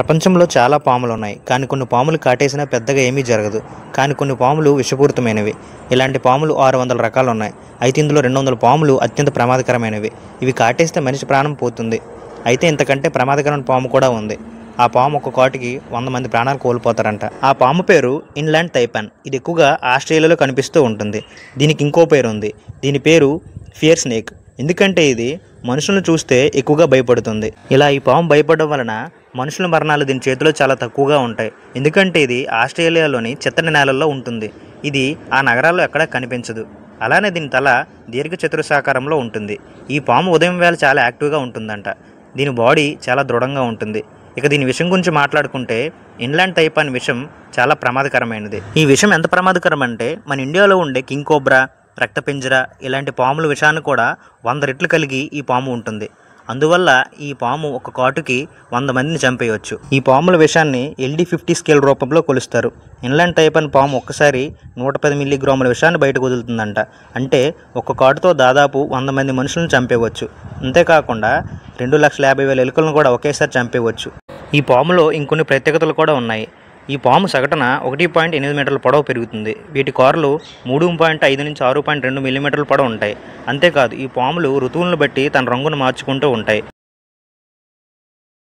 ప్రపంచంలో చాలా పాములు ఉన్నాయి. కానీ కొన్ని పాములు కాటేసినా పెద్దగా ఏమీ జరగదు. కానీ కొన్ని పాములు విషపూరితమైనవి. ఇలాంటి పాములు 600 రకాలు ఉన్నాయి. అయితే ఇందులో 200 పాములు అత్యంత ప్రమాదకరమైనవి. ఇవి కాటేస్తే మనిషి ప్రాణం పోతుంది. అయితే ఇంతకంటే ప్రమాదకరమైన పాము కూడా ఉంది. ఆ పాము ఒక్క కాటుకి 100 మంది ప్రాణాలు కోల్పోతారంట. ఆ పాము పేరు ఇన్లాండ్ తైపాన్. ఇది ఎక్కువగా ఆస్ట్రేలియాలో కనిపిస్తూ ఉంటుంది. దీనికి ఇంకో పేరు ఉంది. దీని పేరు ఫియర్ స్నేక్. ఎందుకంటే ఇది మనుషులను చూస్తే ఎక్కువగా భయపడుతుంది. ఇలా ఈ పాము భయపడడం వలన మనుషుల మరణాలు దీని చేతిలో చాలా తక్కువగా ఉంటాయి. ఎందుకంటే ఇది ఆస్ట్రేలియాలోని చిత్తడి నేలల్లో ఉంటుంది. ఇది ఆ నగరాల్లో ఎక్కడా కనిపించదు. అలానే దీని తల దీర్ఘ చతురస్రాకారంలో ఉంటుంది. ఈ పాము ఉదయం వేళ చాలా యాక్టివ్గా ఉంటుందంట. దీని బాడీ చాలా దృఢంగా ఉంటుంది. ఇక దీని విషయం గురించి మాట్లాడుకుంటే ఇన్లాండ్ తైపాన్ విషం చాలా ప్రమాదకరమైనది. ఈ విషం ఎంత ప్రమాదకరం అంటే మన ఇండియాలో ఉండే కింగ్ కోబ్రా, రక్తపింజర ఇలాంటి పాముల విషాన్ని కూడా 100 రెట్లు కలిగి ఈ పాము ఉంటుంది. అందువల్ల ఈ పాము ఒక కాటుకి 100 మందిని చంపేయవచ్చు. ఈ పాముల విషాన్ని LD50 స్కేల్ రూపంలో కొలుస్తారు. ఇన్లాండ్ తైపాన్ పాము ఒక్కసారి 110 మిల్లీగ్రాముల విషాన్ని బయటకు వదులుతుందంట. అంటే ఒక్క కాటుతో దాదాపు 100 మంది మనుషులను చంపేయవచ్చు. అంతేకాకుండా 2,50,000 ఎలుకలను కూడా ఒకేసారి చంపేయవచ్చు. ఈ పాములో ఇంకొన్ని ప్రత్యేకతలు కూడా ఉన్నాయి. ఈ పాము సగటున 1.8 మీటర్ల పొడవు పెరుగుతుంది. వీటి కారులు 3.5 నుంచి 6.2 మిల్లీమీటర్ల పొడవు ఉంటాయి. అంతేకాదు ఈ పాములు ఋతువులను బట్టి తన రంగును మార్చుకుంటూ ఉంటాయి.